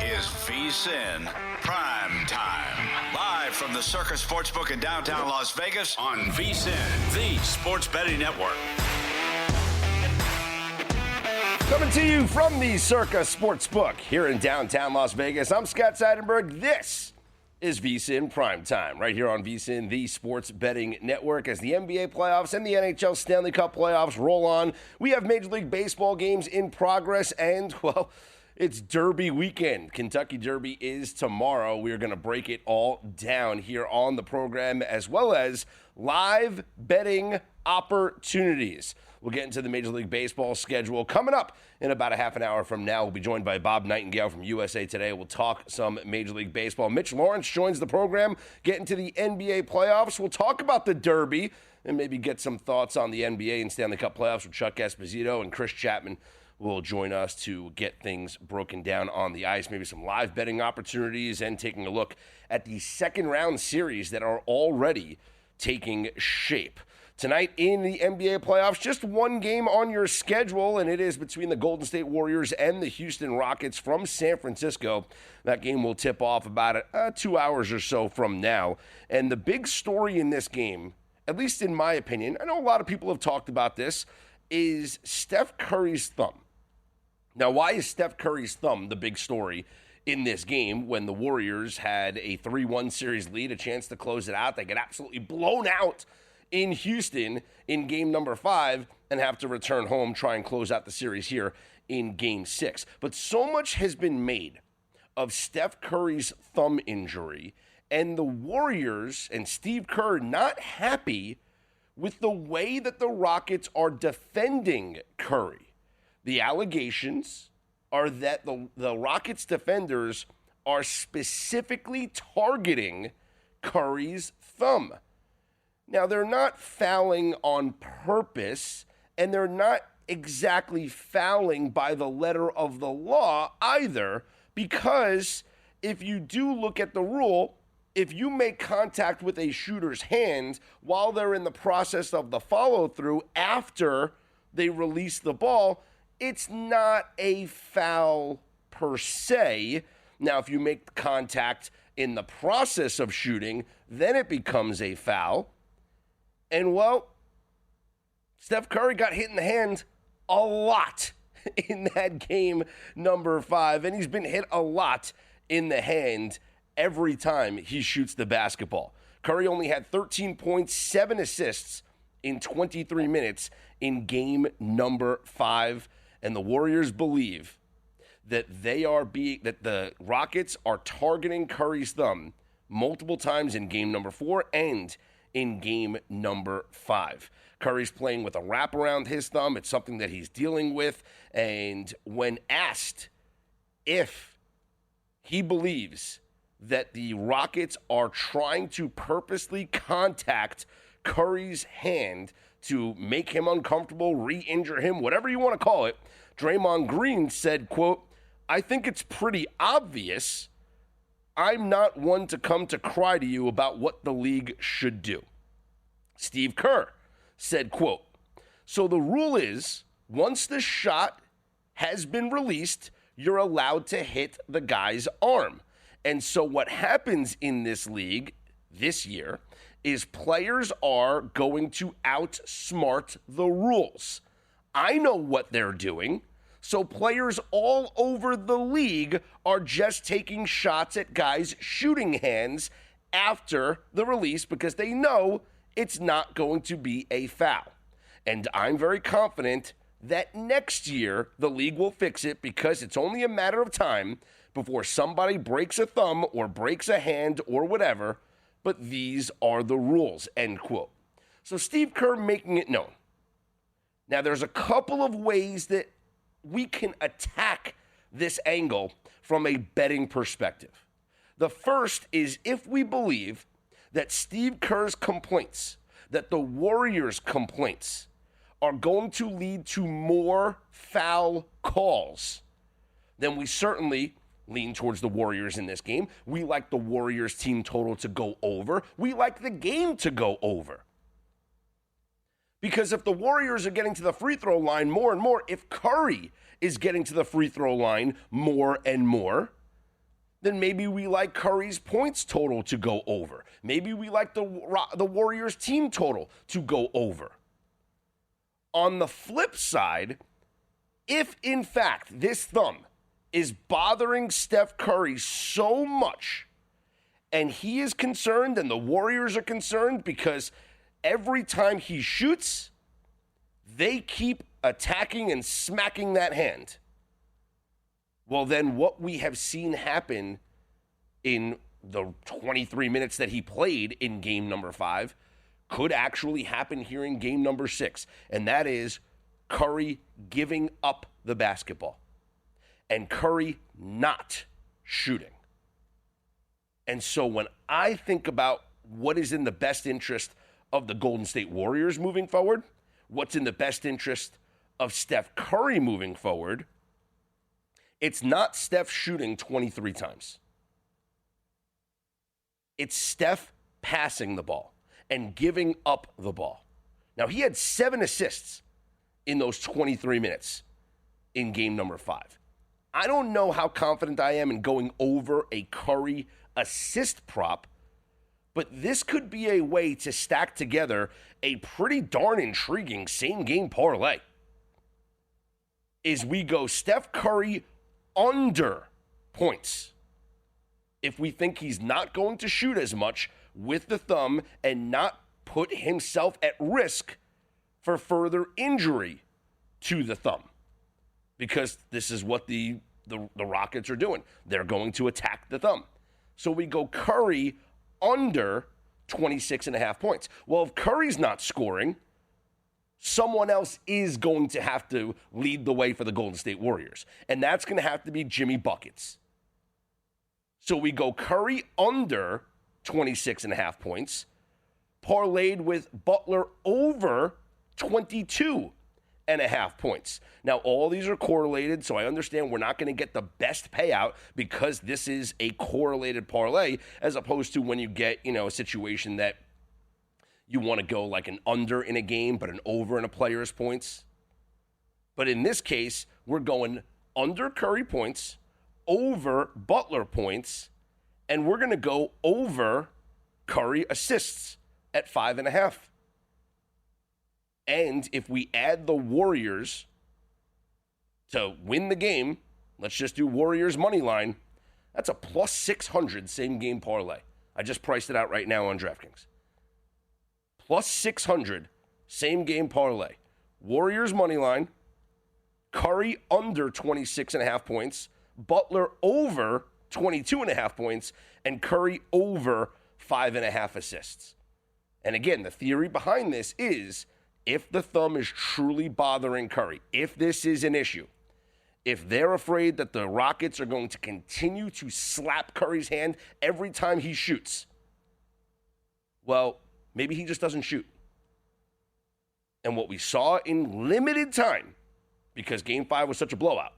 is VSiN PrimeTime. Live from the Circus Sportsbook in downtown Las Vegas on VSiN, the sports betting network. Coming to you from the Circus Sportsbook here in downtown Las Vegas. I'm Scott Seidenberg. This is VSiN PrimeTime, right here on VSiN, the sports betting network. As the NBA playoffs and the NHL Stanley Cup playoffs roll on, we have Major League Baseball games in progress, and, well, it's Derby weekend. Kentucky Derby is tomorrow. We're going to break it all down here on the program, as well as live betting opportunities. We'll get into the Major League Baseball schedule coming up in about a half an hour from now. We'll be joined by Bob Nightengale from USA Today. We'll talk some Major League Baseball. Mitch Lawrence joins the program, get into the NBA playoffs. We'll talk about the Derby and maybe get some thoughts on the NBA and Stanley Cup playoffs with Chuck Esposito, and Chris Chapman will join us to get things broken down on the ice, maybe some live betting opportunities, and taking a look at the second round series that are already taking shape. Tonight in the NBA playoffs, just one game on your schedule, and it is between the Golden State Warriors and the Houston Rockets from San Francisco. That game will tip off about 2 hours or so from now. And the big story in this game, at least in my opinion, I know a lot of people have talked about this, is Steph Curry's thumb. Now, why is Steph Curry's thumb the big story in this game when the Warriors had a 3-1 series lead, a chance to close it out? They get absolutely blown out in Houston in game number 5 and have to return home, try and close out the series here in game 6. But so much has been made of Steph Curry's thumb injury and the Warriors and Steve Kerr not happy with the way that the Rockets are defending Curry. The allegations are that the Rockets defenders are specifically targeting Curry's thumb. Now, they're not fouling on purpose, and they're not exactly fouling by the letter of the law either, because if you do look at the rule, if you make contact with a shooter's hand while they're in the process of the follow-through after they release the ball, it's not a foul per se. Now, if you make contact in the process of shooting, then it becomes a foul. And, well, Steph Curry got hit in the hand a lot in that game number 5, and he's been hit a lot in the hand every time he shoots the basketball. Curry only had 13 points, 7 assists in 23 minutes in game number 5, and the Warriors believe that that the Rockets are targeting Curry's thumb multiple times in game number 4 and in game number 5. Curry's playing with a wrap around his thumb. It's something that he's dealing with. And when asked if he believes that the Rockets are trying to purposely contact Curry's hand to make him uncomfortable, re-injure him, whatever you want to call it, Draymond Green said, quote, "I think it's pretty obvious. I'm not one to come to cry to you about what the league should do." Steve Kerr said, quote, "So the rule is, once the shot has been released, you're allowed to hit the guy's arm. And so what happens in this league this year is players are going to outsmart the rules. I know what they're doing. So players all over the league are just taking shots at guys' shooting hands after the release because they know it's not going to be a foul. And I'm very confident that next year the league will fix it because it's only a matter of time before somebody breaks a thumb or breaks a hand or whatever, but these are the rules," end quote. So Steve Kerr making it known. Now, there's a couple of ways that we can attack this angle from a betting perspective. The first is if we believe that Steve Kerr's complaints, that the Warriors' complaints, are going to lead to more foul calls, then we certainly lean towards the Warriors in this game. We like the Warriors team total to go over. We like the game to go over. Because if the Warriors are getting to the free throw line more and more, if Curry is getting to the free throw line more and more, then maybe we like Curry's points total to go over. Maybe we like the Warriors team total to go over. On the flip side, if in fact this thumb is bothering Steph Curry so much, and he is concerned and the Warriors are concerned because every time he shoots, they keep attacking and smacking that hand, well, then what we have seen happen in the 23 minutes that he played in game number 5 could actually happen here in game number 6. And that is Curry giving up the basketball and Curry not shooting. And so when I think about what is in the best interest of the Golden State Warriors moving forward, what's in the best interest of Steph Curry moving forward, it's not Steph shooting 23 times. It's Steph passing the ball and giving up the ball. Now, he had 7 assists in those 23 minutes in game number 5. I don't know how confident I am in going over a Curry assist prop, but this could be a way to stack together a pretty darn intriguing same-game parlay. Is we go Steph Curry under points. If we think he's not going to shoot as much with the thumb and not put himself at risk for further injury to the thumb. Because this is what the Rockets are doing. They're going to attack the thumb. So we go Curry under 26.5 points. Well, if Curry's not scoring, someone else is going to have to lead the way for the Golden State Warriors. And that's going to have to be Jimmy Buckets. So we go Curry under 26.5 points, parlayed with Butler over 22.5 points. Now, all these are correlated, so I understand we're not going to get the best payout because this is a correlated parlay, as opposed to when you get, a situation that you want to go like an under in a game, but an over in a player's points. But in this case, we're going under Curry points, over Butler points, and we're going to go over Curry assists at 5.5. And if we add the Warriors to win the game, let's just do Warriors money line, that's a plus 600 same game parlay. I just priced it out right now on DraftKings. Plus 600 same game parlay. Warriors money line, Curry under 26.5 points, Butler over 22.5 points, and Curry over 5.5 assists. And again, the theory behind this is if the thumb is truly bothering Curry, if this is an issue, if they're afraid that the Rockets are going to continue to slap Curry's hand every time he shoots, well, maybe he just doesn't shoot. And what we saw in limited time, because Game 5 was such a blowout,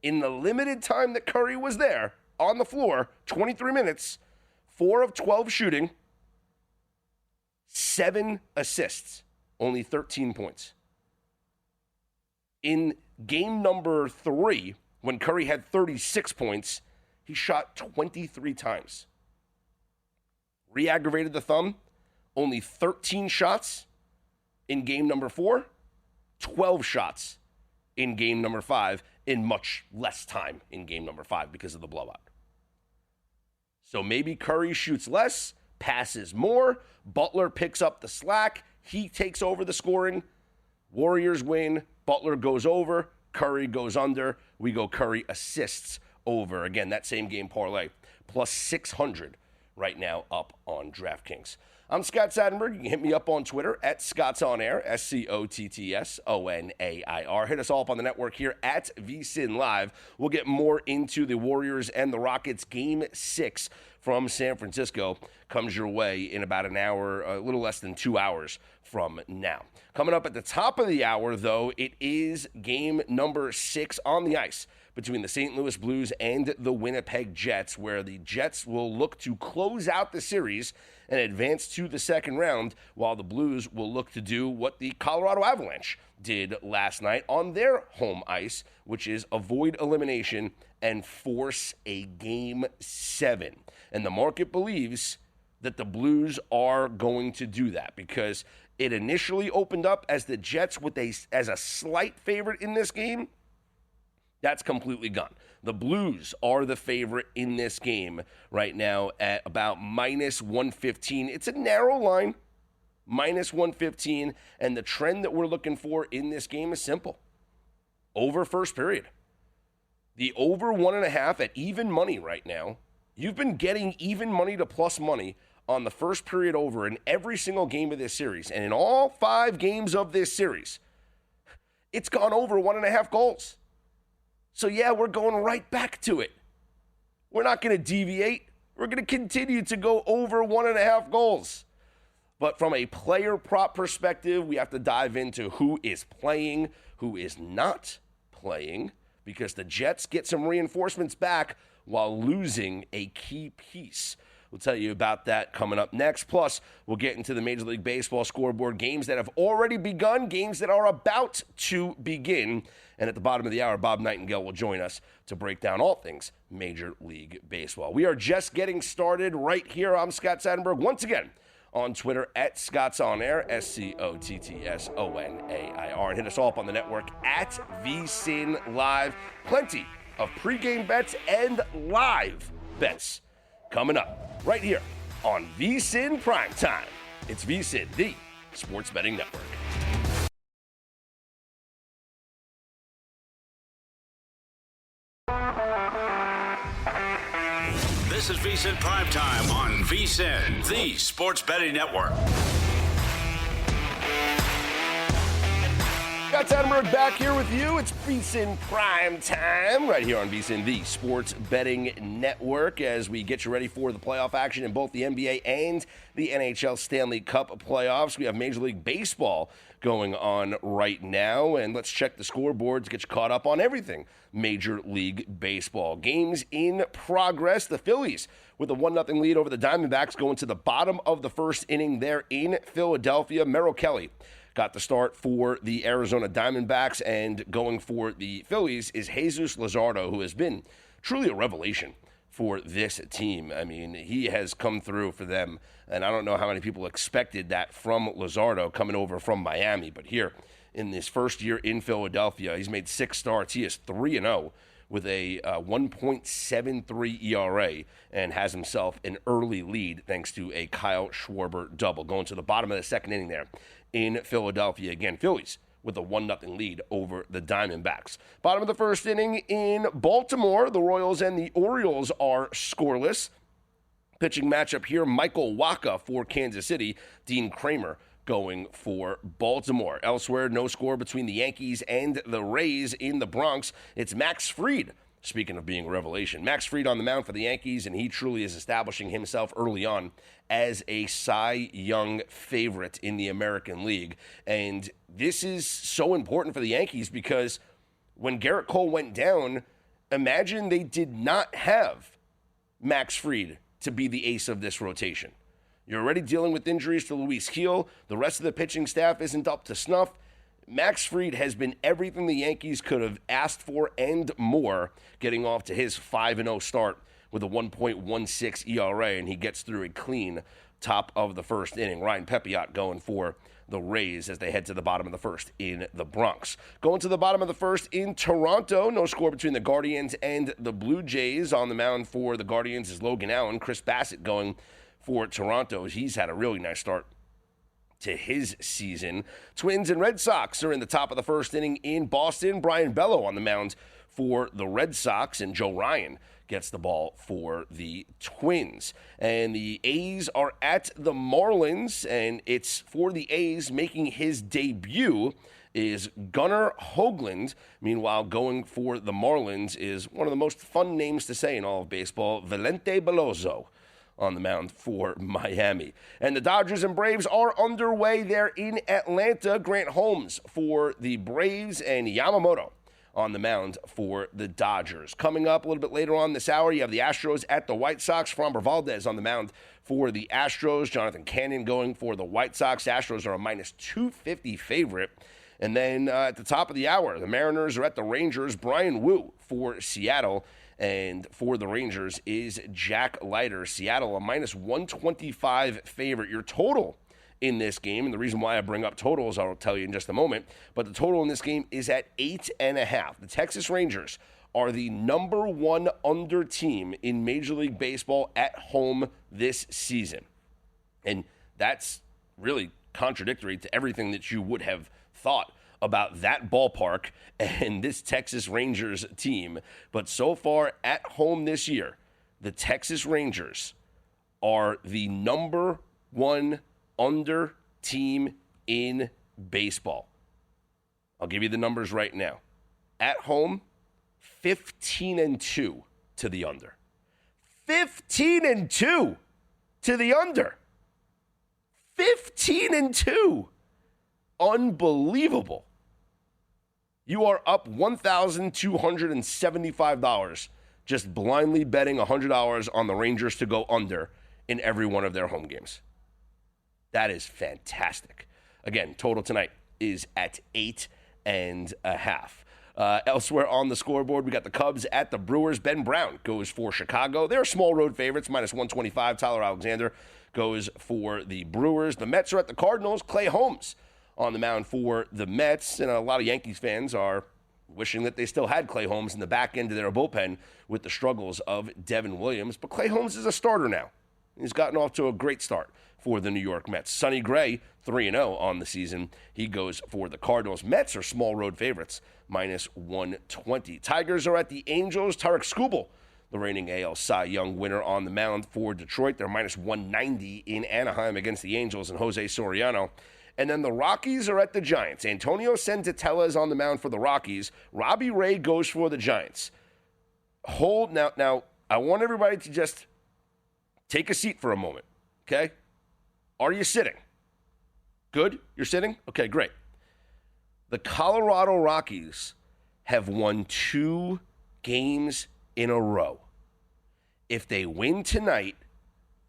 in the limited time that Curry was there on the floor, 23 minutes, 4 of 12 shooting, 7 assists, only 13 points. In game number 3, when Curry had 36 points, he shot 23 times. Re-aggravated the thumb, only 13 shots in game number 4, 12 shots in game number 5, in much less time in game number 5 because of the blowout. So maybe Curry shoots less, passes more, Butler picks up the slack, he takes over the scoring, Warriors win, Butler goes over, Curry goes under, we go Curry assists over. Again, that same game parlay, plus 600 right now up on DraftKings. I'm Scott Seidenberg. You can hit me up on Twitter at ScottsOnAir, SCOTTSONAIR. Hit us all up on the network here at VSiN Live. We'll get more into the Warriors and the Rockets. Game 6 from San Francisco comes your way in about an hour, a little less than 2 hours from now. Coming up at the top of the hour, though, it is game number 6 on the ice between the St. Louis Blues and the Winnipeg Jets, where the Jets will look to close out the series and advance to the second round, while the Blues will look to do what the Colorado Avalanche did last night on their home ice, which is avoid elimination and force a Game 7. And the market believes that the Blues are going to do that because it initially opened up as the Jets as a slight favorite in this game. That's completely gone. The Blues are the favorite in this game right now at about minus 115. It's a narrow line, minus 115, and the trend that we're looking for in this game is simple. Over first period. The over 1.5 at even money right now. You've been getting even money to plus money on the first period over in every single game of this series. And in all 5 games of this series, it's gone over 1.5 goals. So yeah, we're going right back to it. We're not going to deviate. We're going to continue to go over 1.5 goals. But from a player prop perspective, we have to dive into who is playing, who is not playing, because the Jets get some reinforcements back while losing a key piece. We'll tell you about that coming up next. Plus, we'll get into the Major League Baseball scoreboard, games that have already begun, games that are about to begin. And at the bottom of the hour, Bob Nightengale will join us to break down all things Major League Baseball. We are just getting started right here. I'm Scott Seidenberg, once again on Twitter at ScottsOnAir, ScottsOnair. And hit us all up on the network at VSiN Live. Plenty of pregame bets and live bets coming up right here on VSiN PrimeTime. It's VSiN, the sports betting network. This is VSiN PrimeTime on VSiN, the sports betting network. Scott Seidenberg back here with you. It's VSiN PrimeTime right here on VSiN, the sports betting network, as we get you ready for the playoff action in both the NBA and the NHL Stanley Cup playoffs. We have Major League Baseball going on right now, and let's check the scoreboard to get you caught up on everything Major League Baseball. Games in progress. The Phillies with a 1-0 lead over the Diamondbacks going to the bottom of the first inning there in Philadelphia. Merrill Kelly got the start for the Arizona Diamondbacks, and going for the Phillies is Jesus Luzardo, who has been truly a revelation for this team. I mean, he has come through for them, and I don't know how many people expected that from Luzardo coming over from Miami, but here in this first year in Philadelphia, he's made 6 starts. He is 3-0 with a 1.73 ERA and has himself an early lead thanks to a Kyle Schwarber double. Going to the bottom of the second inning there in Philadelphia. Again, Phillies with a 1-0 lead over the Diamondbacks. Bottom of the first inning in Baltimore, the Royals and the Orioles are scoreless. Pitching matchup here, Michael Wacha for Kansas City, Dean Kramer going for Baltimore. Elsewhere, no score between the Yankees and the Rays in the Bronx. It's Max Fried, speaking of being a revelation. Max Fried on the mound for the Yankees, and he truly is establishing himself early on as a Cy Young favorite in the American League. And this is so important for the Yankees because when Garrett Cole went down, imagine they did not have Max Fried to be the ace of this rotation. You're already dealing with injuries to Luis Gil. The rest of the pitching staff isn't up to snuff. Max Fried has been everything the Yankees could have asked for and more, getting off to his 5-0 start with a 1.16 ERA, and he gets through a clean top of the first inning. Ryan Pepiot going for the Rays as they head to the bottom of the first in the Bronx. Going to the bottom of the first in Toronto, no score between the Guardians and the Blue Jays. On the mound for the Guardians is Logan Allen. Chris Bassett going for Toronto. He's had a really nice start to his season. Twins and Red Sox are in the top of the first inning in Boston. Brian Bello on the mound for the Red Sox, and Joe Ryan gets the ball for the Twins. And the A's are at the Marlins, and it's for the A's making his debut is Gunnar Hoagland. Meanwhile, going for the Marlins is one of the most fun names to say in all of baseball, Valente Beloso, on the mound for Miami. And the Dodgers and Braves are underway there in Atlanta. Grant Holmes for the Braves and Yamamoto on the mound for the Dodgers. Coming up a little bit later on this hour, you have the Astros at the White Sox. Framber Valdez on the mound for the Astros. Jonathan Cannon going for the White Sox. Astros are a minus 250 favorite. And then at the top of the hour, the Mariners are at the Rangers. Brian Wu for Seattle. And for the Rangers is Jack Leiter. Seattle a minus 125 favorite. Your total in this game, and the reason why I bring up totals, I'll tell you in just a moment, but the total in this game is at 8.5. The Texas Rangers are the number one under team in Major League Baseball at home this season. And that's really contradictory to everything that you would have thought about that ballpark and this Texas Rangers team. But so far at home this year, the Texas Rangers are the number one under team in baseball. I'll give you the numbers right now. At home, 15-2 to the under. 15-2 to the under. 15-2. Unbelievable. You are up $1,275 just blindly betting $100 on the Rangers to go under in every one of their home games. That is fantastic. Again, total tonight is at 8.5. Elsewhere on the scoreboard, we got the Cubs at the Brewers. Ben Brown goes for Chicago. They're small road favorites, minus 125. Tyler Alexander goes for the Brewers. The Mets are at the Cardinals. Clay Holmes on the mound for the Mets. And a lot of Yankees fans are wishing that they still had Clay Holmes in the back end of their bullpen with the struggles of Devin Williams. But Clay Holmes is a starter now. He's gotten off to a great start for the New York Mets. Sonny Gray, 3-0 on the season. He goes for the Cardinals. Mets are small road favorites, minus 120. Tigers are at the Angels. Tarek Skubal, the reigning AL Cy Young winner, on the mound for Detroit. They're minus 190 in Anaheim against the Angels and Jose Soriano. And then the Rockies are at the Giants. Antonio Senzatella is on the mound for the Rockies. Robbie Ray goes for the Giants. Now, I want everybody to just take a seat for a moment, okay? Are you sitting? Good? You're sitting? Okay, great. The Colorado Rockies have won 2 games in a row. If they win tonight,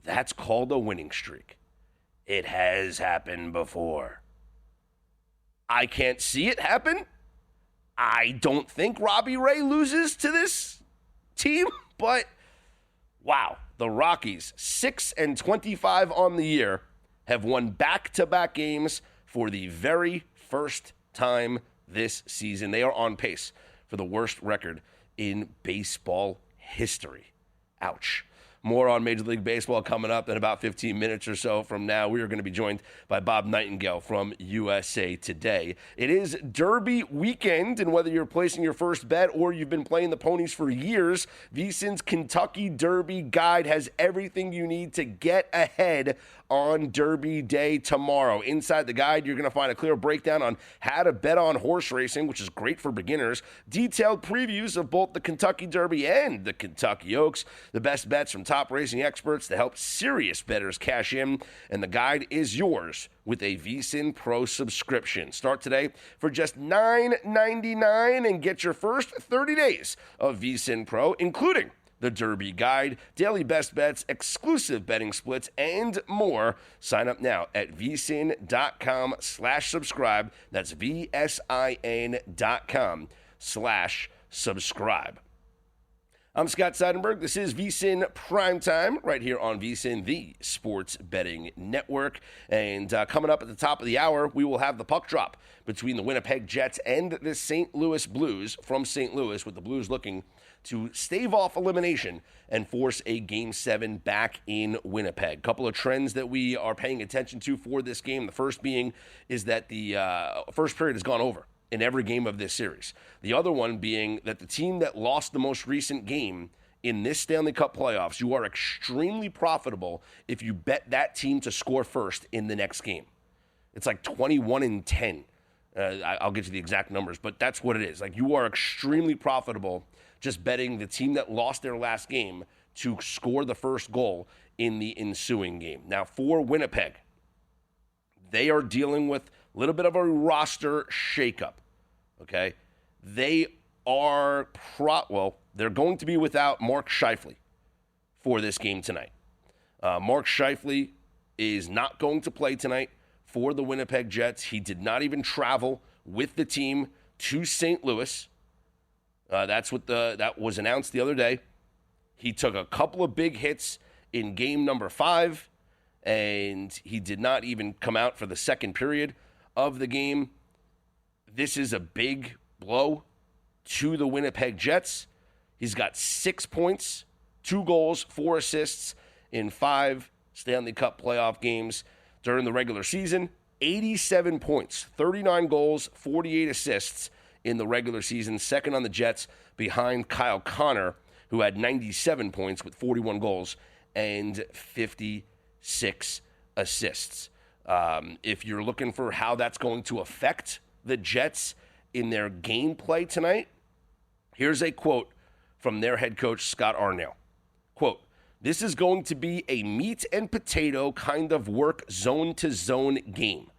that's called a winning streak. It has happened before. I can't see it happen. I don't think Robbie Ray loses to this team, but wow. The Rockies, 6-25 on the year, have won back-to-back games for the very first time this season. They are on pace for the worst record in baseball history. Ouch. More on Major League Baseball coming up in about 15 minutes or so from now. We are going to be joined by Bob Nightengale from USA Today. It is Derby weekend, and whether you're placing your first bet or you've been playing the ponies for years, VSiN's Kentucky Derby Guide has everything you need to get ahead on Derby Day tomorrow. Inside the guide, you're going to find a clear breakdown on how to bet on horse racing, which is great for beginners, detailed previews of both the Kentucky Derby and the Kentucky Oaks, the best bets from top racing experts to help serious bettors cash in, and the guide is yours with a VSiN Pro subscription. Start today for just $9.99 and get your first 30 days of VSiN Pro, including the Derby Guide, daily best bets, exclusive betting splits, and more. Sign up now at vsin.com/subscribe. That's vsin.com/subscribe. I'm Scott Seidenberg. This is VSiN Primetime right here on VSiN, the Sports Betting Network. And coming up at the top of the hour, we will have the puck drop between the Winnipeg Jets and the St. Louis Blues from St. Louis, with the Blues looking to stave off elimination and force a Game 7 back in Winnipeg. Couple of trends that we are paying attention to for this game. The first being is that the first period has gone over in every game of this series. The other one being that the team that lost the most recent game in this Stanley Cup playoffs, you are extremely profitable if you bet that team to score first in the next game. It's like 21-10. I'll get you the exact numbers, but that's what it is. Like, you are extremely profitable just betting the team that lost their last game to score the first goal in the ensuing game. Now, for Winnipeg, they are dealing with a little bit of a roster shakeup, okay? They are they're going to be without Mark Scheifele for this game tonight. Mark Scheifele is not going to play tonight for the Winnipeg Jets. He did not even travel with the team to St. Louis. That was announced the other day. He took a couple of big hits in game number 5, and he did not even come out for the second period of the game. This is a big blow to the Winnipeg Jets. He's got 6 points, 2 goals, 4 assists in 5 Stanley Cup playoff games during the regular season. 87 points, 39 goals, 48 assists in the regular season, second on the Jets behind Kyle Connor, who had 97 points with 41 goals and 56 assists. If you're looking for how that's going to affect the Jets in their gameplay tonight, here's a quote from their head coach, Scott Arniel. Quote, "This is going to be a meat and potato kind of work zone-to-zone game.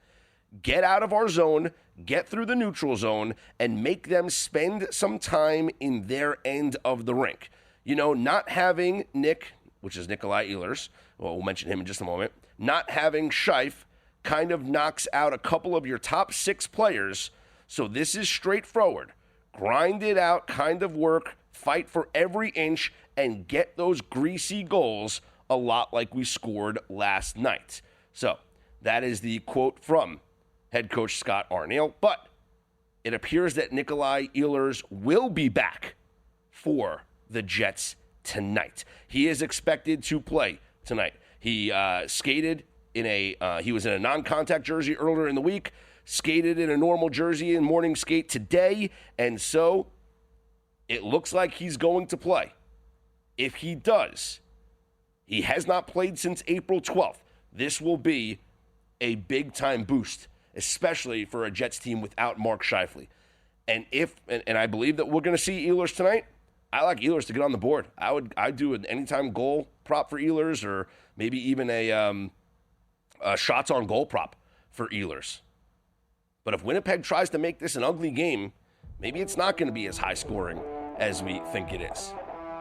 Get out of our zone, get through the neutral zone, and make them spend some time in their end of the rink. You know, not having Nick, which is Nikolai Ehlers, well, we'll mention him in just a moment, not having Scheif kind of knocks out a couple of your top 6 players. So this is straightforward. Grind it out kind of work, fight for every inch, and get those greasy goals a lot like we scored last night." So that is the quote from head coach Scott Arniel. But it appears that Nikolai Ehlers will be back for the Jets tonight. He is expected to play tonight. He skated he was in a non-contact jersey earlier in the week, skated in a normal jersey in morning skate today, and so it looks like he's going to play. If he does, he has not played since April 12th. This will be a big-time boost, especially for a Jets team without Mark Scheifele. And I believe that we're going to see Ehlers tonight. I like Ehlers to get on the board. I'd do an anytime goal prop for Ehlers, or maybe even a shots on goal prop for Ehlers. But if Winnipeg tries to make this an ugly game, maybe it's not going to be as high scoring as we think it is.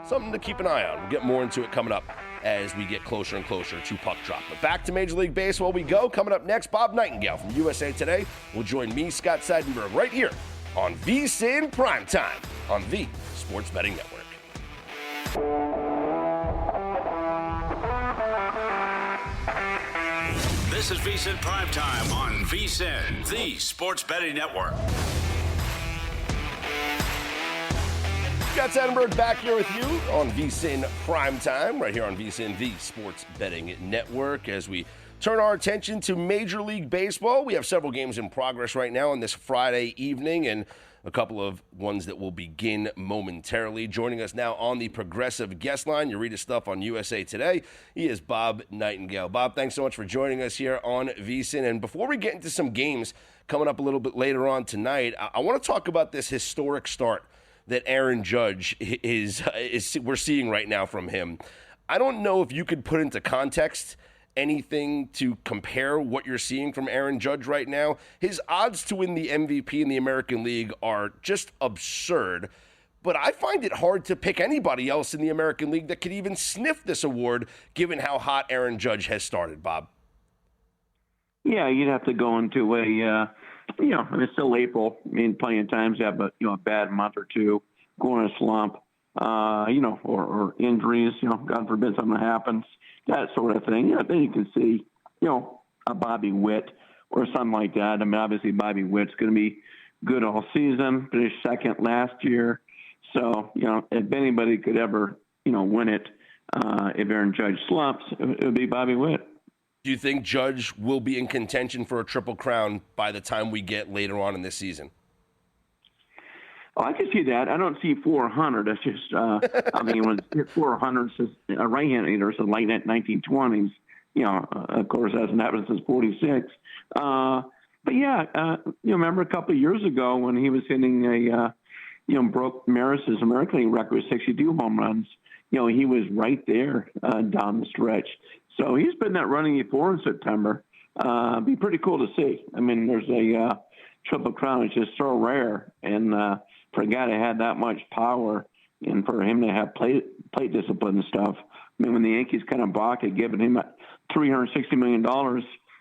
Something to keep an eye on. We'll get more into it coming up as we get closer and closer to puck drop. But back to Major League Baseball we go. Coming up next, Bob Nightengale from USA Today will join me, Scott Seidenberg, right here on VSiN PrimeTime on the Sports Betting Network. This is VSiN PrimeTime on VSiN, the Sports Betting Network. Scott Seidenberg back here with you on VSiN PrimeTime, right here on VSiN, the Sports Betting Network, as we turn our attention to Major League Baseball. We have several games in progress right now on this Friday evening, and a couple of ones that will begin momentarily. Joining us now on the Progressive guest line, you read his stuff on USA Today, he is Bob Nightengale. Bob, thanks so much for joining us here on VSiN. And before we get into some games coming up a little bit later on tonight, I want to talk about this historic start that Aaron Judge is we're seeing right now from him. I don't know if you could put into context anything to compare what you're seeing from Aaron Judge right now. His odds to win the MVP in the American League are just absurd, but I find it hard to pick anybody else in the American League that could even sniff this award, given how hot Aaron Judge has started, Bob. Yeah, you'd have to go into it's still April. I mean, plenty of times you have a bad month or two, go in a slump, or injuries, God forbid something happens, that sort of thing. Then you can see, a Bobby Witt or something like that. I mean, obviously Bobby Witt's going to be good all season, finished second last year. So, if anybody could ever, win it, if Aaron Judge slumps, it would be Bobby Witt. Do you think Judge will be in contention for a Triple Crown by the time we get later on in this season? Oh, I can see that. I don't see 400. That's just, when it's hit 400 since a right-handed hitter, so like that 1920s, of course, hasn't happened since 46. But yeah, remember a couple of years ago when he was hitting broke Maris's American League record with 62 home runs. He was right there down the stretch. So he's been that running before in September. Be pretty cool to see. I mean, there's a Triple Crown. It's just so rare. And for a guy that had that much power and for him to have plate discipline and stuff. I mean, when the Yankees kind of balked at giving him $360 million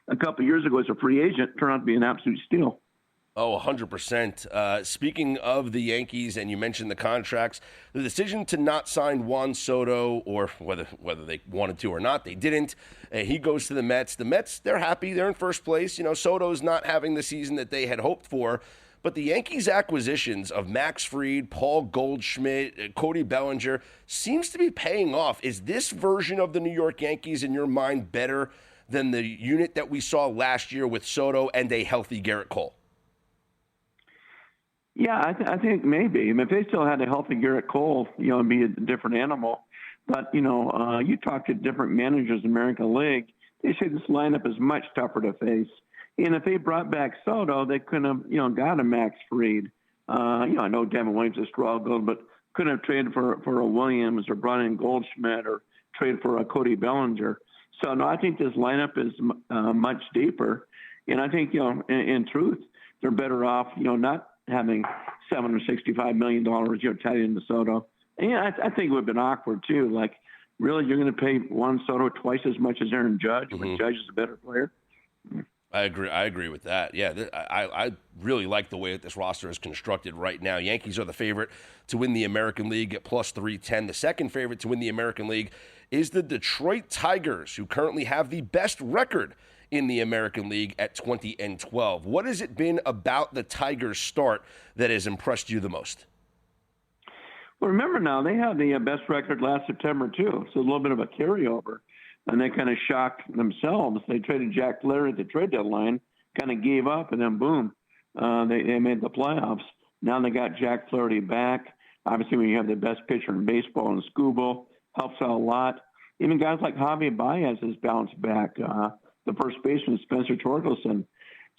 a couple of years ago as a free agent, turned out to be an absolute steal. Oh, 100%. Speaking of the Yankees, and you mentioned the contracts, the decision to not sign Juan Soto, or whether they wanted to or not, they didn't. He goes to the Mets. The Mets, they're happy. They're in first place. You know, Soto's not having the season that they had hoped for. But the Yankees' acquisitions of Max Fried, Paul Goldschmidt, Cody Bellinger seems to be paying off. Is this version of the New York Yankees, in your mind, better than the unit that we saw last year with Soto and a healthy Garrett Cole? Yeah, I think maybe. I mean, if they still had a healthy Garrett Cole, you know, it'd be a different animal. But, you know, you talk to different managers in the American League, they say this lineup is much tougher to face. And if they brought back Soto, they couldn't have, you know, got a Max Fried. You know, I know Devin Williams has struggled, but couldn't have traded for a Williams or brought in Goldschmidt or traded for a Cody Bellinger. So, no, I think this lineup is much deeper. And I think, you know, in truth, they're better off, you know, not having $765 million, you know, tied into Soto. And I think it would have been awkward, too. Like, really, you're going to pay Juan Soto twice as much as Aaron Judge when Judge is a better player? I agree with that. Yeah, I really like the way that this roster is constructed right now. Yankees are the favorite to win the American League at plus 310. The second favorite to win the American League is the Detroit Tigers, who currently have the best record in the American League at 20-12. What has it been about the Tigers' start that has impressed you the most? Well, remember now, they had the best record last September, too, so a little bit of a carryover. And they kind of shocked themselves. They traded Jack Flaherty at the trade deadline, kind of gave up, and then boom, they made the playoffs. Now they got Jack Flaherty back. Obviously, when you have the best pitcher in baseball in Scooble, helps out a lot. Even guys like Javier Baez has bounced back. The first baseman, Spencer Torkelson.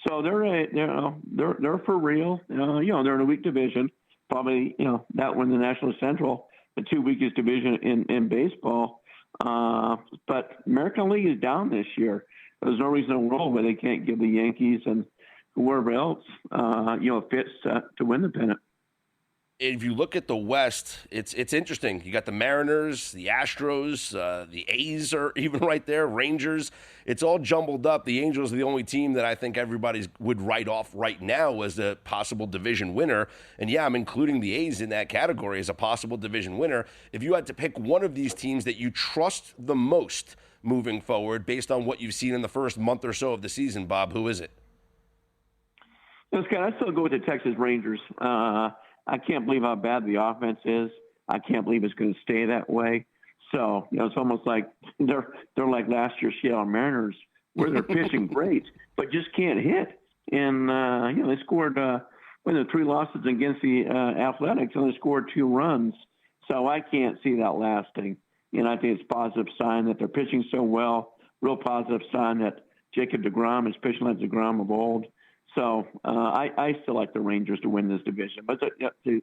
So they're for real. You know, they're in a weak division. Probably, you know, that one, the National Central, the two weakest division in baseball. But American League is down this year. There's no reason in the world why they can't give the Yankees and whoever else, you know, fits to win the pennant. If you look at the West, it's interesting. You got the Mariners, the Astros, the A's are even right there, Rangers. It's all jumbled up. The Angels are the only team that I think everybody would write off right now as a possible division winner. And yeah, I'm including the A's in that category as a possible division winner. If you had to pick one of these teams that you trust the most moving forward based on what you've seen in the first month or so of the season, Bob, who is it? Scott, I still go with the Texas Rangers. I can't believe how bad the offense is. I can't believe it's going to stay that way. So, you know, it's almost like they're like last year's Seattle Mariners, where they're pitching great, but just can't hit. And, you know, they scored when the 3 losses against the Athletics, and they scored 2 runs. So I can't see that lasting. And I think it's a positive sign that they're pitching so well, real positive sign that Jacob deGrom is pitching like deGrom of old. So I still like the Rangers to win this division. But it's a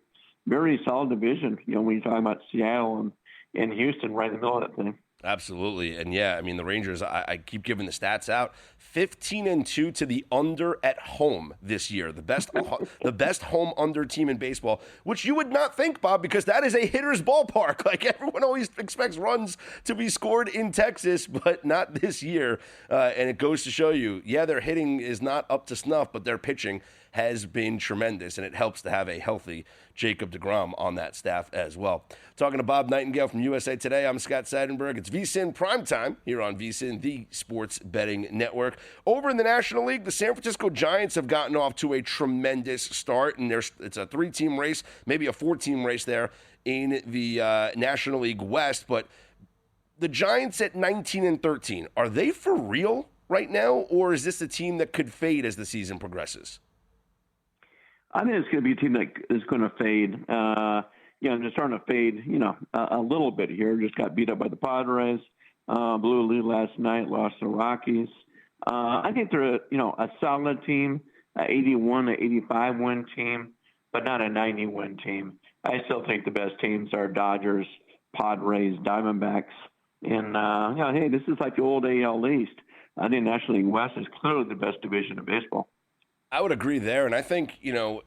very solid division, you know, when you're talking about Seattle and Houston right in the middle of that thing. Absolutely. And yeah, I mean, the Rangers, I keep giving the stats out. 15-2 to the under at home this year. The best home under team in baseball, which you would not think, Bob, because that is a hitter's ballpark. Like, everyone always expects runs to be scored in Texas, but not this year. And it goes to show you, yeah, their hitting is not up to snuff, but their pitching has been tremendous, and it helps to have a healthy Jacob deGrom on that staff as well. Talking to Bob Nightengale from USA Today, I'm Scott Seidenberg. It's VSiN PrimeTime here on VSiN, the sports betting network. Over in the National League, the San Francisco Giants have gotten off to a tremendous start, and it's a 3-team race, maybe a 4-team race there in the National League West. But the Giants at 19-13, are they for real right now, or is this a team that could fade as the season progresses? I think it's going to be a team that is going to fade. You know, they're starting to fade, you know, a little bit here. Just got beat up by the Padres. Blew a lead last night, lost to the Rockies. I think they're, you know, a solid team, an 81 to 85 win team, but not a 90 win team. I still think the best teams are Dodgers, Padres, Diamondbacks. And, you know, hey, this is like the old AL East. I think National League West is clearly the best division of baseball. I would agree there, and I think,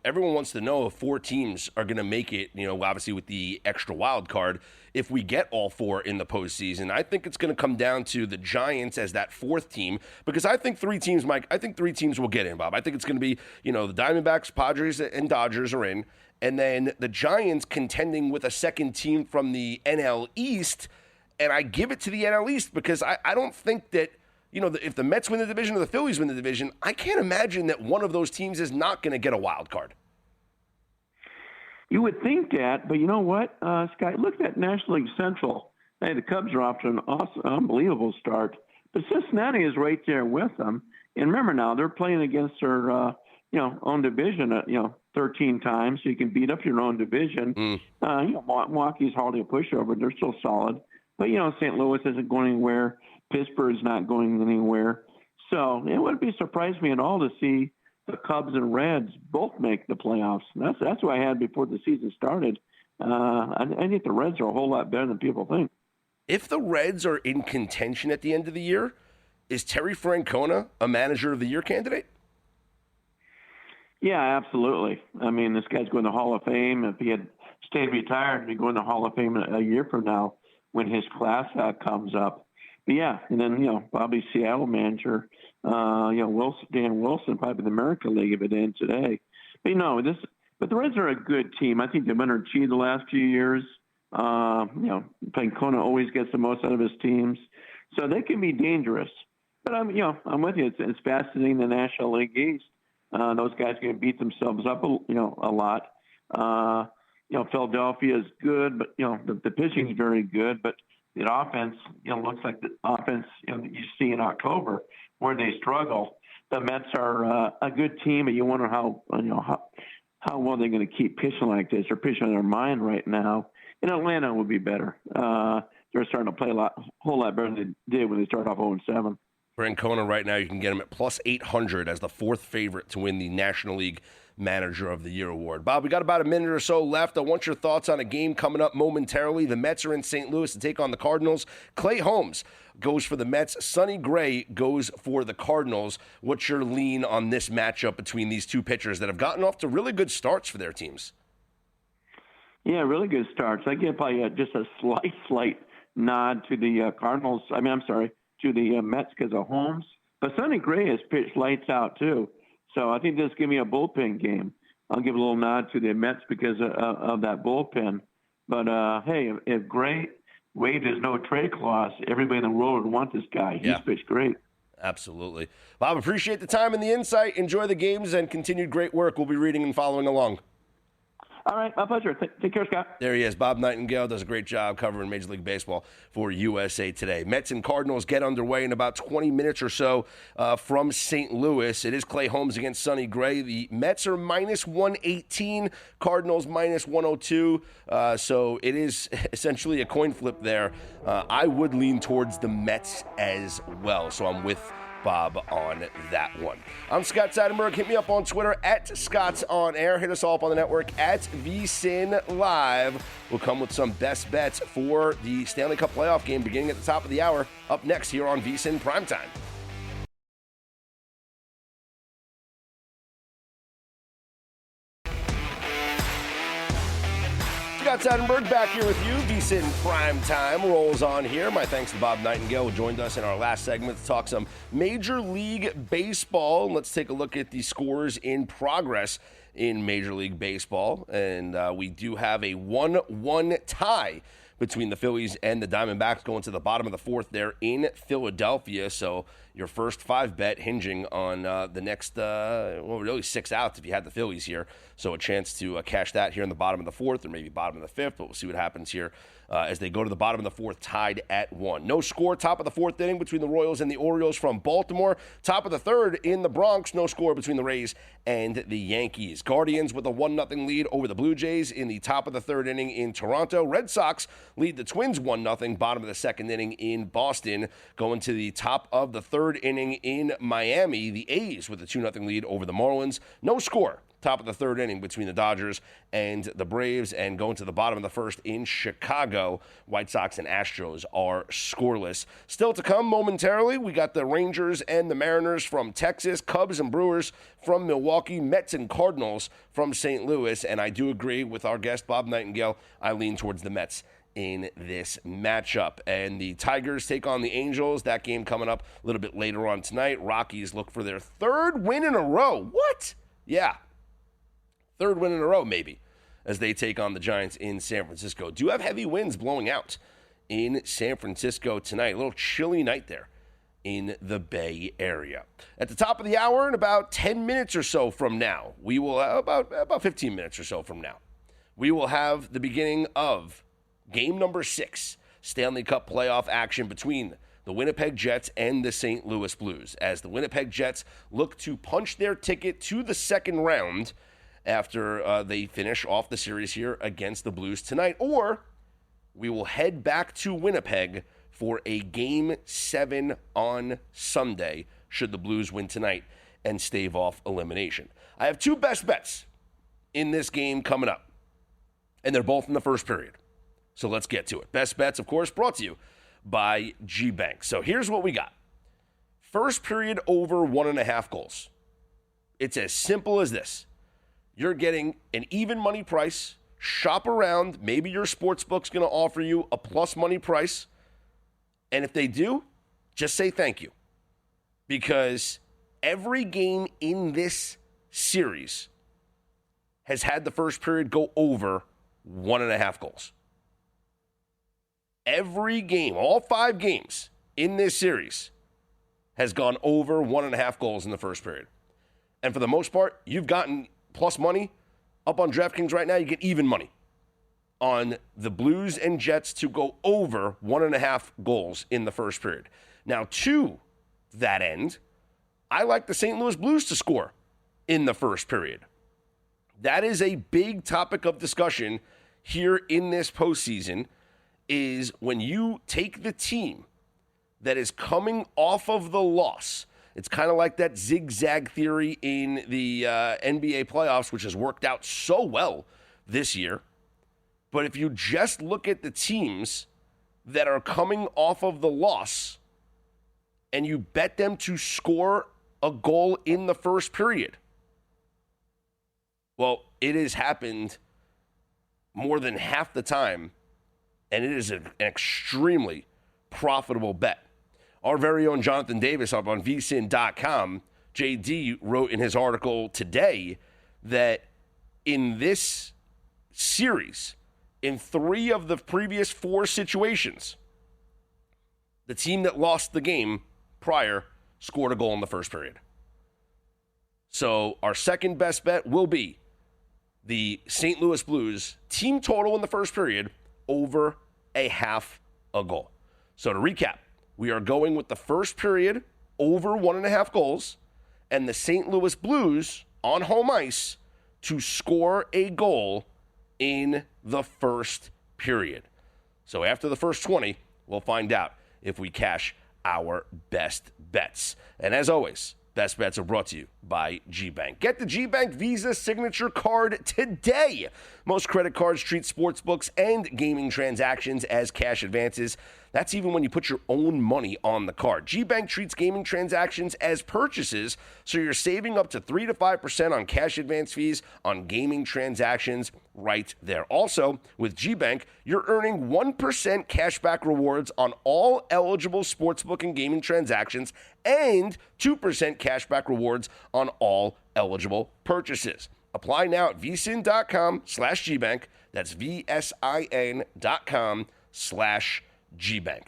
everyone wants to know if 4 teams are going to make it, obviously with the extra wild card, if we get all 4 in the postseason. I think it's going to come down to the Giants as that 4th team, because I think 3 teams, Mike, I think 3 teams will get in, Bob. I think it's going to be, the Diamondbacks, Padres, and Dodgers are in, and then the Giants contending with a second team from the NL East, and I give it to the NL East because I don't think that, if the Mets win the division or the Phillies win the division, I can't imagine that one of those teams is not going to get a wild card. You would think that, but you know what, Scott? Look at National League Central. Hey, the Cubs are off to an awesome, unbelievable start, but Cincinnati is right there with them. And remember now, they're playing against their, own division, 13 times, so you can beat up your own division. Milwaukee's hardly a pushover; they're still solid. But St. Louis isn't going anywhere. Pittsburgh's not going anywhere. So it wouldn't be surprised me at all to see the Cubs and Reds both make the playoffs. That's what I had before the season started. I think the Reds are a whole lot better than people think. If the Reds are in contention at the end of the year, is Terry Francona a Manager of the Year candidate? Yeah, absolutely. I mean, this guy's going to the Hall of Fame. If he had stayed retired, he'd be going to the Hall of Fame a year from now when his class comes up. But yeah, and then, probably Seattle manager, Dan Wilson, probably the American League if it ends today. But, but the Reds are a good team. I think they've underachieved the last few years. Francona always gets the most out of his teams. So they can be dangerous. But I'm with you. It's fascinating, the National League East. Those guys can beat themselves up, a lot. Philadelphia is good, but, the pitching is very good. But the offense, looks like the offense that you see in October where they struggle. The Mets are a good team, but you wonder how well they're going to keep pitching like this. They're pitching on their mind right now. And Atlanta would be better. They're starting to play a whole lot better than they did when they started off 0-7. Francona right now, you can get him at plus 800 as the 4th favorite to win the National League Manager of the Year award. Bob, we got about a minute or so left. I want your thoughts on a game coming up momentarily. The Mets are in St. Louis to take on the Cardinals. Clay Holmes goes for the Mets. Sonny Gray goes for the Cardinals. What's your lean on this matchup between these two pitchers that have gotten off to really good starts for their teams? Yeah, really good starts. I give probably just a slight nod to the Cardinals. To the Mets because of Holmes. But Sonny Gray has pitched lights out too. So I think this give me a bullpen game. I'll give a little nod to the Mets because of that bullpen. But, hey, if Gray waived his no-trade clause, everybody in the world would want this guy. He's pitched great. Absolutely. Bob, appreciate the time and the insight. Enjoy the games and continued great work. We'll be reading and following along. All right, my pleasure. Take care, Scott. There he is. Bob Nightengale does a great job covering Major League Baseball for USA Today. Mets and Cardinals get underway in about 20 minutes or so from St. Louis. It is Clay Holmes against Sonny Gray. The Mets are minus 118, Cardinals minus 102. So it is essentially a coin flip there. I would lean towards the Mets as well. So I'm with Bob on that one. I'm Scott Seidenberg. Hit me up on Twitter at ScottsOnAir. Hit us all up on the network at VSiN Live. We'll come with some best bets for the Stanley Cup playoff game beginning at the top of the hour. Up next here on VSiN Primetime. Scott Seidenberg back here with you. VSiN Primetime rolls on here. My thanks to Bob Nightengale, who joined us in our last segment to talk some Major League Baseball. Let's take a look at the scores in progress in Major League Baseball. And we do have a 1-1 tie between the Phillies and the Diamondbacks going to the bottom of the 4th there in Philadelphia. So your first 5 bet hinging on the next, really 6 outs if you had the Phillies here. So a chance to cash that here in the bottom of the 4th or maybe bottom of the 5th, but we'll see what happens here as they go to the bottom of the 4th tied at 1. No score, top of the 4th inning between the Royals and the Orioles from Baltimore. Top of the 3rd in the Bronx, no score between the Rays and the Yankees. Guardians with a 1-0 lead over the Blue Jays in the top of the 3rd inning in Toronto. Red Sox lead the Twins 1-0, bottom of the 2nd inning in Boston. Going to the top of the 3rd third inning in Miami. The A's with a 2-0 lead over the Marlins. No score. Top of the third inning between the Dodgers and the Braves, and going to the bottom of the first in Chicago, White Sox and Astros are scoreless. Still to come momentarily, we got the Rangers and the Mariners from Texas, Cubs and Brewers from Milwaukee, Mets and Cardinals from St. Louis, and I do agree with our guest, Bob Nightengale. I lean towards the Mets in this matchup. And the Tigers take on the Angels. That game coming up a little bit later on tonight. Rockies look for their third win in a row. What? Yeah. Third win in a row, maybe, as they take on the Giants in San Francisco. Do have heavy winds blowing out in San Francisco tonight. A little chilly night there in the Bay Area. At the top of the hour, in about 10 minutes or so from now, we will, about 15 minutes or so from now, we will have the beginning of game number 6, Stanley Cup playoff action between the Winnipeg Jets and the St. Louis Blues, as the Winnipeg Jets look to punch their ticket to the second round after they finish off the series here against the Blues tonight, or we will head back to Winnipeg for a Game 7 on Sunday, should the Blues win tonight and stave off elimination. I have 2 best bets in this game coming up, and they're both in the first period. So let's get to it. Best bets, of course, brought to you by G-Bank. So here's what we got. First period over 1.5 goals. It's as simple as this. You're getting an even money price. Shop around. Maybe your sportsbook's going to offer you a plus money price. And if they do, just say thank you. Because every game in this series has had the first period go over 1.5 goals. Every game, all 5 games in this series has gone over 1.5 goals in the first period. And for the most part, you've gotten plus money up on DraftKings right now. You get even money on the Blues and Jets to go over 1.5 goals in the first period. Now, to that end, I like the St. Louis Blues to score in the first period. That is a big topic of discussion here in this postseason, is when you take the team that is coming off of the loss. It's kind of like that zigzag theory in the NBA playoffs, which has worked out so well this year. But if you just look at the teams that are coming off of the loss and you bet them to score a goal in the first period, well, it has happened more than half the time, and it is an extremely profitable bet. Our very own Jonathan Davis up on VSiN.com, JD, wrote in his article today that in this series, in 3 of the previous 4 situations, the team that lost the game prior scored a goal in the first period. So our second best bet will be the St. Louis Blues team total in the first period over 0.5 goal. So to recap, we are going with the first period over 1.5 goals and the St. Louis Blues on home ice to score a goal in the first period. So after the first 20, we'll find out if we cash our best bets. And as always, best bets are brought to you by G-Bank. Get the G-Bank Visa Signature Card today. Most credit cards treat sportsbooks and gaming transactions as cash advances. That's even when you put your own money on the card. G-Bank treats gaming transactions as purchases, so you're saving up to 3 to 5% on cash advance fees on gaming transactions right there. Also, with G-Bank, you're earning 1% cashback rewards on all eligible sportsbook and gaming transactions and 2% cashback rewards on all eligible purchases. Apply now at vsin.com/gbank. That's vsin.com/gbank.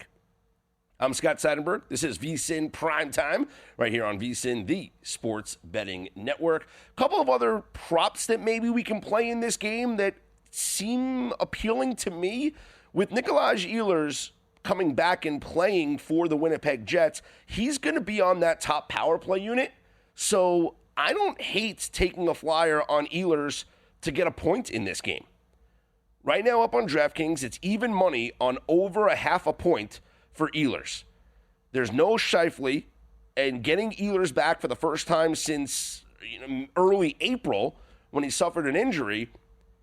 I'm Scott Seidenberg. This is VSiN PrimeTime right here on VSiN, the sports betting network. A couple of other props that maybe we can play in this game that seem appealing to me. With Nikolaj Ehlers coming back and playing for the Winnipeg Jets, he's going to be on that top power play unit. So I don't hate taking a flyer on Ehlers to get a point in this game. Right now up on DraftKings, it's even money on over 0.5 point for Ehlers. There's no Scheifele And getting Ehlers back for the first time since early April when he suffered an injury,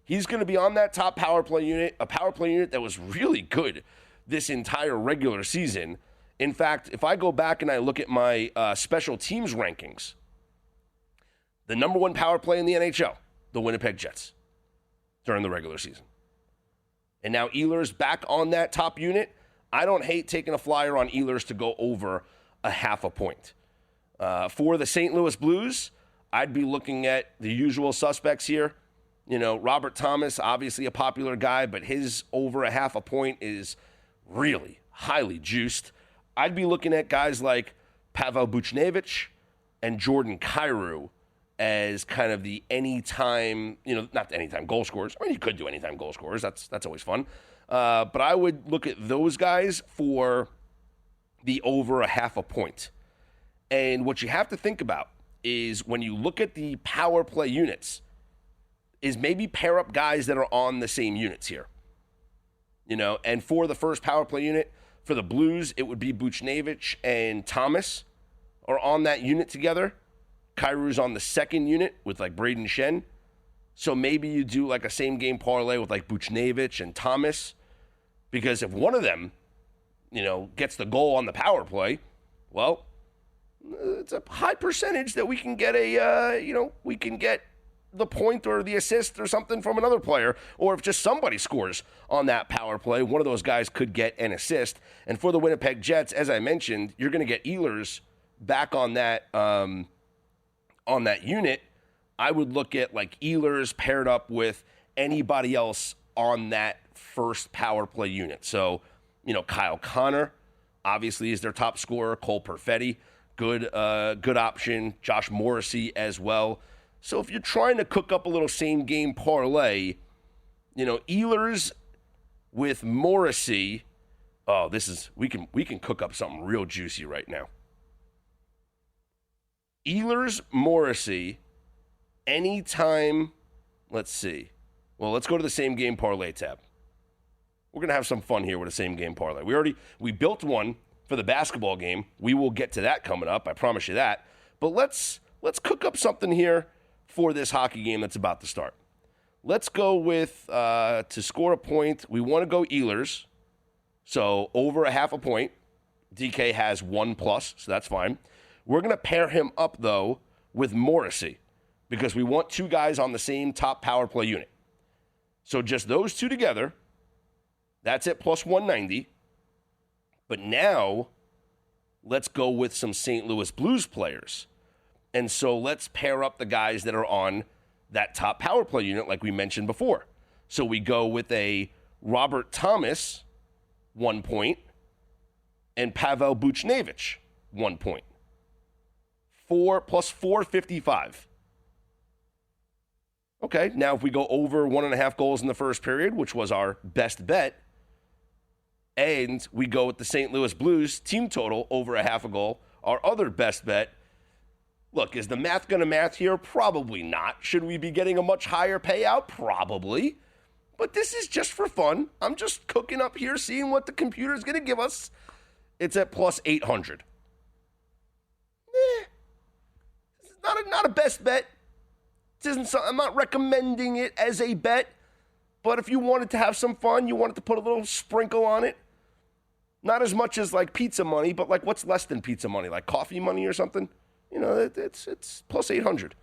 he's going to be on that top power play unit, a power play unit that was really good this entire regular season. In fact, if I go back and I look at my special teams rankings, the number one power play in the NHL, the Winnipeg Jets, during the regular season. And now Ehlers back on that top unit. I don't hate taking a flyer on Ehlers to go over a half a point. For the St. Louis Blues, I'd be looking at the usual suspects here. Robert Thomas, obviously a popular guy, but his over a half a point is really highly juiced. I'd be looking at guys like Pavel Buchnevich and Jordan Kyrou as kind of the anytime, not anytime goal scorers. I mean, you could do anytime goal scorers. That's always fun. But I would look at those guys for the over a half a point. And what you have to think about is when you look at the power play units, is maybe pair up guys that are on the same units here. And for the first power play unit, for the Blues, it would be Buchnevich and Thomas are on that unit together. Kyrou's on the second unit with like Braden Shen. So maybe you do like a same game parlay with like Buchnevich and Thomas. Because if one of them, gets the goal on the power play, well, it's a high percentage that we can get we can get the point or the assist or something from another player. Or if just somebody scores on that power play, one of those guys could get an assist. And for the Winnipeg Jets, as I mentioned, you're going to get Ehlers back on that unit. I would look at like Ehlers paired up with anybody else on that first power play unit. So, Kyle Connor obviously is their top scorer. Cole Perfetti, good option. Josh Morrissey as well. So if you're trying to cook up a little same game parlay, Ehlers with Morrissey. Oh, we can cook up something real juicy right now. Ehlers, Morrissey, anytime. Let's see. Well, let's go to the same game parlay tab. We're going to have some fun here with a same game parlay. We built one for the basketball game. We will get to that coming up. I promise you that. But let's cook up something here for this hockey game that's about to start. Let's go with, to score a point, we want to go Ehlers. So over a half a point. DK has 1+, so that's fine. We're going to pair him up, though, with Morrissey because we want two guys on the same top power play unit. So just those two together, that's at plus 190. But now let's go with some St. Louis Blues players. And so let's pair up the guys that are on that top power play unit like we mentioned before. So we go with a Robert Thomas, 1 point, and Pavel Buchnevich, 1 point. 4 plus 455. Okay, now if we go over 1.5 goals in the first period, which was our best bet, and we go with the St. Louis Blues team total over a half a goal, our other best bet. Look, is the math going to math here? Probably not. Should we be getting a much higher payout? Probably. But this is just for fun. I'm just cooking up here, seeing what the computer's going to give us. It's at plus 800. This is not a best bet. I'm not recommending it as a bet. But if you wanted to have some fun, you wanted to put a little sprinkle on it. Not as much as like pizza money, but like what's less than pizza money? Like coffee money or something? It's plus 800.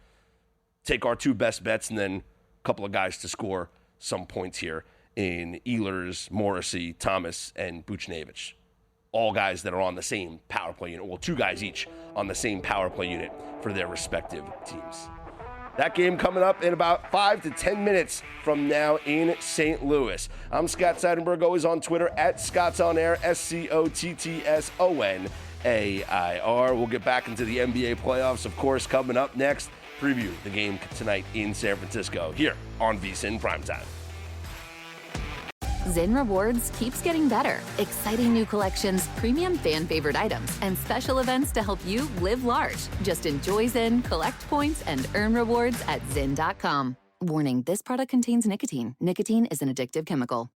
Take our two best bets and then a couple of guys to score some points here in Ehlers, Morrissey, Thomas, and Buchnevich. All guys that are on the same power play unit. Well, two guys each on the same power play unit for their respective teams. That game coming up in about 5 to 10 minutes from now in St. Louis. I'm Scott Seidenberg, always on Twitter at ScottsOnAir, ScottsOnAir. We'll get back into the NBA playoffs, of course, coming up next. Preview the game tonight in San Francisco here on VSiN PrimeTime. Zyn Rewards keeps getting better. Exciting new collections, premium fan favorite items, and special events to help you live large. Just enjoy Zyn, collect points, and earn rewards at Zyn.com. Warning, this product contains nicotine. Nicotine is an addictive chemical.